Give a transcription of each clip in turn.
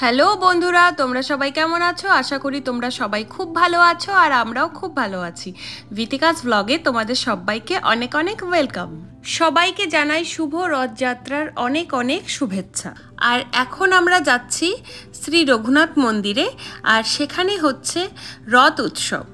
Hello বন্ধুরা, তোমরা সবাই কেমন আছো? আশা করি তোমরা সবাই খুব ভালো আছো, আর আমরাও খুব ভালো আছি। ভিতিকাস ভ্লগে তোমাদের সবাইকে অনেক অনেক ওয়েলকাম। সবাইকে জানাই শুভ রথযাত্রার অনেক অনেক শুভেচ্ছা। আর এখন আমরা যাচ্ছি শ্রী রঘুনাথ মন্দিরে, আর সেখানে হচ্ছে রথ উৎসব।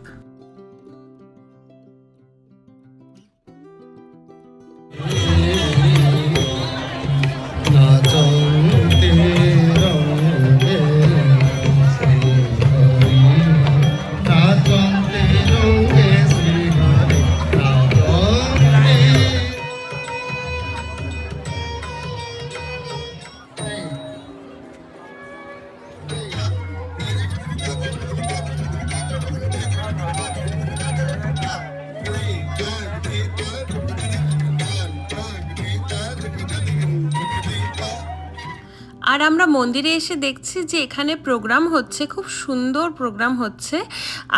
আর আমরা মন্দিরে এসে দেখছি যে এখানে প্রোগ্রাম হচ্ছে, খুব সুন্দর প্রোগ্রাম হচ্ছে।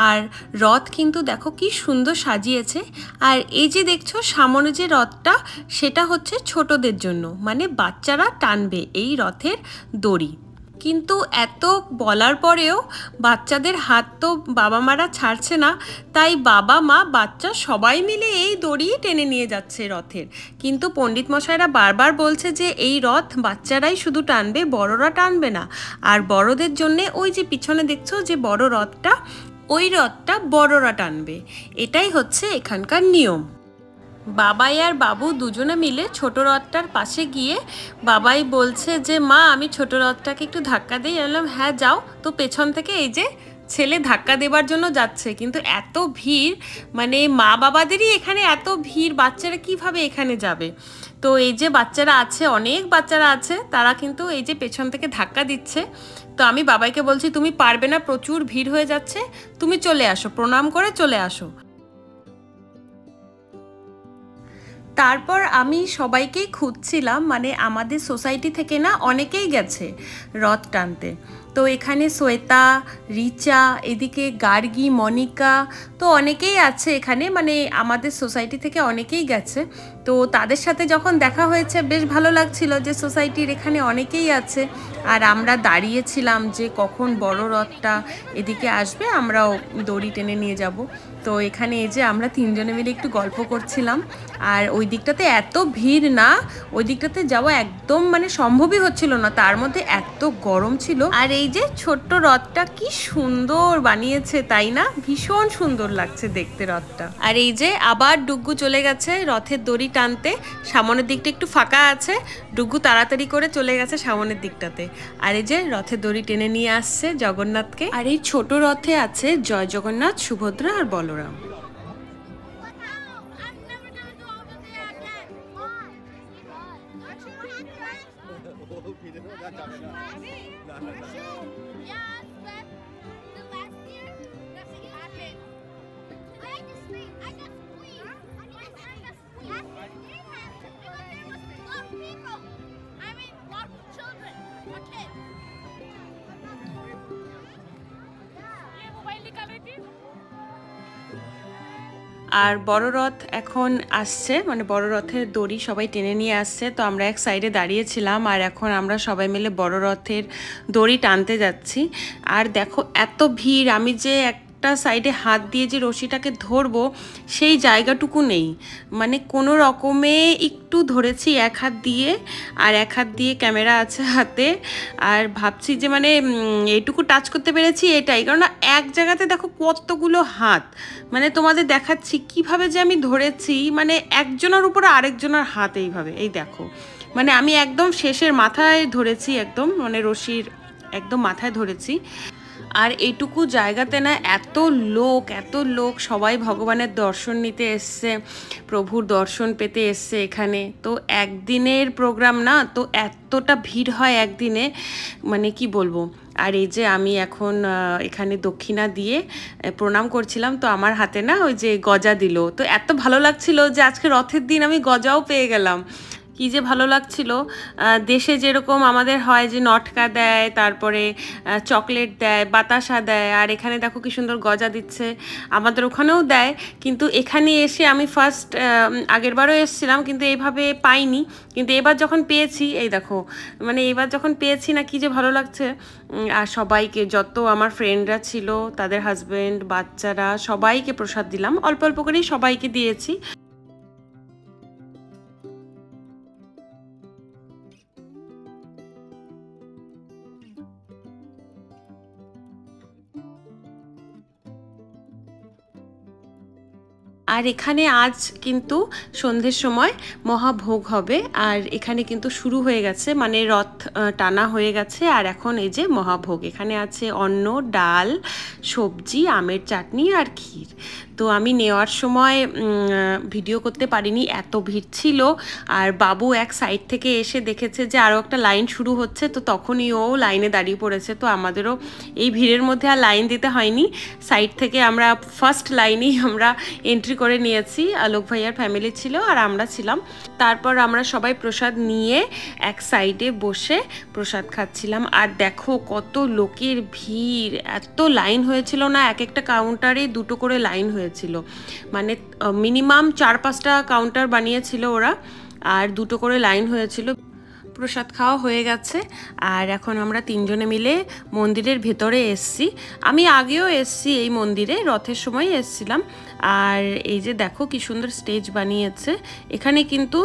আর রথ কিন্তু দেখো কি সুন্দর সাজিয়েছে। আর এই যে দেখছো সামনে যে রথটা, সেটা হচ্ছে ছোটদের জন্য, মানে বাচ্চারা টানবে এই রথের দড়ি। কিন্তু এত বলার পরেও বাচ্চাদের হাত তো বাবা মারা ছাড়ছে না, তাই বাবা মা বাচ্চা সবাই মিলে এই দড়ি টেনে নিয়ে যাচ্ছে রথের। কিন্তু পণ্ডিত মশাইরা বারবার বলছে যে এই রথ বাচ্চারাই শুধু টানবে, বড়রা টানবে না। আর বড়দের জন্যে ওই যে পিছনে দেখছো যে বড় রথটা, ওই রথটা বড়রা টানবে। এটাই হচ্ছে এখানকার নিয়ম। বাবাই আর বাবু দুজনে মিলে ছোট রথটার পাশে গিয়ে বাবাই বলছে যে মা আমি ছোট রথটাকে একটু ধাক্কা দিই। বললাম হ্যাঁ যাও। তো পেছন থেকে এই যে ছেলে ধাক্কা দেবার জন্য যাচ্ছে, কিন্তু এত ভিড়, মানে মা বাবাদেরই এখানে এত ভিড়, বাচ্চারা কিভাবে এখানে যাবে? তো এই যে বাচ্চারা আছে, অনেক বাচ্চারা আছে, তারা কিন্তু এই যে পেছন থেকে ধাক্কা দিচ্ছে। তো আমি বাবাইকে বলছি তুমি পারবে না, প্রচুর ভিড় হয়ে যাচ্ছে, তুমি চলে আসো, প্রণাম করে চলে আসো। তারপর আমি সবাইকেই খুঁজছিলাম, মানে আমাদের সোসাইটি থেকে না অনেকেই গেছে রথ টানতে। তো এখানে শ্বেতা, রিচা, এদিকে গার্গী, মনিকা, তো অনেকেই আছে এখানে, মানে আমাদের সোসাইটি থেকে অনেকেই গেছে। তো তাদের সাথে যখন দেখা হয়েছে বেশ ভালো লাগছিল যে সোসাইটির এখানে অনেকেই আছে। আর আমরা দাঁড়িয়েছিলাম যে কখন বড় রথটা এদিকে আসবে, আমরাও দড়ি টেনে নিয়ে যাব। তো এখানে এই যে আমরা তিনজনে মিলে একটু গল্প করছিলাম। আর ওই দিকটাতে এত ভিড় না, ওই দিকটাতে যাওয়া একদম মানে সম্ভবই হচ্ছিল না, তার মধ্যে এত গরম ছিল। আর এই যে ছোট্ট রথটা কি সুন্দর বানিয়েছে, তাই না? ভীষণ সুন্দর লাগছে দেখতে রথটা। আর এই যে আবার ডুগ্গু চলে গেছে রথের দড়ি টানতে। সামনের দিকটা একটু ফাঁকা আছে, ডুগ্গু তাড়াতাড়ি করে চলে গেছে সামনের দিকটাতে। আর এই যে রথের দড়ি টেনে নিয়ে আসছে জগন্নাথকে। আর এই ছোট রথে আছে জয় জগন্নাথ, সুভদ্রা আর বলরাম। আর বড় রথ এখন আসছে, মানে বড় রথের দড়ি সবাই টেনে নিয়ে আসছে। তো আমরা এক সাইডে দাঁড়িয়েছিলাম, আর এখন আমরা সবাই মিলে বড় রথের দড়ি টানতে যাচ্ছি। আর দেখো এত ভিড়, আমি যে একটা সাইডে হাত দিয়ে যে রশিটাকে ধরবো সেই জায়গাটুকু নেই, মানে কোনো রকমে একটু ধরেছি এক হাত দিয়ে, আর এক হাত দিয়ে ক্যামেরা আছে হাতে। আর ভাবছি যে মানে এইটুকু টাচ করতে পেরেছি এটাই, কারণ এক জায়গাতে দেখো কতগুলো হাত, মানে তোমাদের দেখাচ্ছি কিভাবে যে আমি ধরেছি, মানে একজনের উপরে আরেকজনের হাত এইভাবে, এই দেখো, মানে আমি একদম শেষের মাথায় ধরেছি, একদম মানে রশির একদম মাথায় ধরেছি। আর এইটুকু জায়গাতে না এত লোক সবাই ভগবানের দর্শন নিতে এসছে, প্রভুর দর্শন পেতে এসছে এখানে। তো একদিনের প্রোগ্রাম না, তো এতটা ভিড় হয় একদিনে, মানে কি বলবো। আর এই যে আমি এখন এখানে দক্ষিণা দিয়ে প্রণাম করছিলাম, তো আমার হাতে না ওই যে গজা দিল, তো এত ভালো লাগছিল যে আজকে রথের দিন আমি গজাও পেয়ে গেলাম। কি যে ভালো লাগছিল। দেশে যেরকম আমাদের হয় যে নটকা দেয়, তারপরে চকলেট দেয়, বাতাসা দেয়, আর এখানে দেখো কি সুন্দর গজা দিচ্ছে। আমাদের ওখানেও দেয়, কিন্তু এখানে এসে আমি ফার্স্ট আগেরবারও এসেছিলাম কিন্তু এইভাবে পাইনি, কিন্তু এবার যখন পেয়েছি, এই দেখো মানে এবার যখন পেয়েছি না কি যে ভালো লাগছে। আর সবাইকে, যত আমার ফ্রেন্ডরা ছিল তাদের হাজব্যান্ড বাচ্চারা সবাইকে প্রসাদ দিলাম, অল্প অল্প করেই সবাইকে দিয়েছি। আর এখানে আজ কিন্তু সন্ধ্যের সময় মহাভোগ হবে, আর এখানে কিন্তু শুরু হয়ে গেছে, মানে রথ টানা হয়ে গেছে। আর এখন এই যে মহাভোগ, এখানে আছে অন্ন, ডাল, সবজি, আমের চাটনি আর ক্ষীর। তো আমি নেওয়ার সময় ভিডিও করতে পারিনি, এত ভিড় ছিল। আর বাবু এক সাইড থেকে এসে দেখেছে যে আরও একটা লাইন শুরু হচ্ছে, তো তখনই ও লাইনে দাঁড়িয়ে পড়েছে। তো আমাদেরও এই ভিড়ের মধ্যে আর লাইন দিতে হয়নি, সাইড থেকে আমরা ফার্স্ট লাইনেই আমরা এন্ট্রি করে নিয়েছি। আলোক ভাইয়ার ফ্যামিলি ছিল আর আমরা ছিলাম। তারপর আমরা সবাই প্রসাদ নিয়ে এক সাইডে বসে প্রসাদ খাচ্ছিলাম। আর দেখো কত লোকের ভিড়, এত লাইন হয়েছিল না, এক একটা কাউন্টারে 2টো করে লাইন হয়েছিল, মানে মিনিমাম 4-5টা কাউন্টার বানিয়েছিল ওরা, আর 2টো করে লাইন হয়েছিল। প্রসাদ খাওয়া হয়ে গেছে, আর এখন আমরা 3জনে মিলে মন্দিরের ভেতরে এসছি। আমি আগেও এসছি এই মন্দিরে, রথের সময় এসছিলাম। আর এই যে দেখো কি সুন্দর স্টেজ বানিয়েছে, এখানে কিন্তু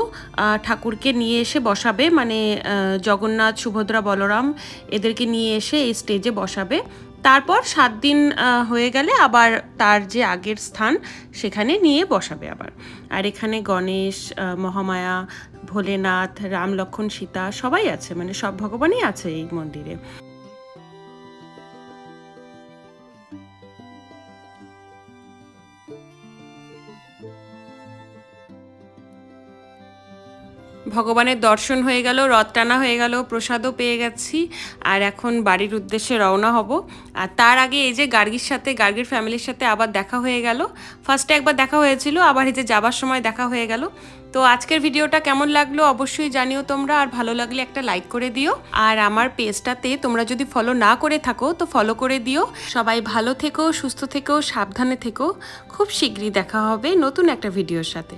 ঠাকুরকে নিয়ে এসে বসাবে, মানে জগন্নাথ, সুভদ্রা, বলরাম এদেরকে নিয়ে এসে এই স্টেজে বসাবে। তারপর 7 দিন হয়ে গেলে আবার তার যে আগের স্থান সেখানে নিয়ে বসাবে আবার। আর এখানে গণেশ, মহামায়া, ভোলেনাথ, রাম, লক্ষ্মণ, সীতা সবাই আছে, মানে সব ভগবানই আছে এই মন্দিরে। ভগবানের দর্শন হয়ে গেল, রথ টানা হয়ে গেল, প্রসাদও পেয়ে গেছি, আর এখন বাড়ির উদ্দেশ্যে রওনা হব। আর তার আগে এই যে গার্গীর ফ্যামিলির সাথে আবার দেখা হয়ে গেল। ফার্স্টে একবার দেখা হয়েছিল, আবার এই যে যাবার সময় দেখা হয়ে গেল। তো আজকের ভিডিওটা কেমন লাগলো অবশ্যই জানিও তোমরা, আর ভালো লাগলে একটা লাইক করে দিও। আর আমার পেজটাতে তোমরা যদি ফলো না করে থাকো তো ফলো করে দিও। সবাই ভালো থেকো, সুস্থ থেকো, সাবধানে থেকো। খুব শীঘ্রই দেখা হবে নতুন একটা ভিডিওর সাথে।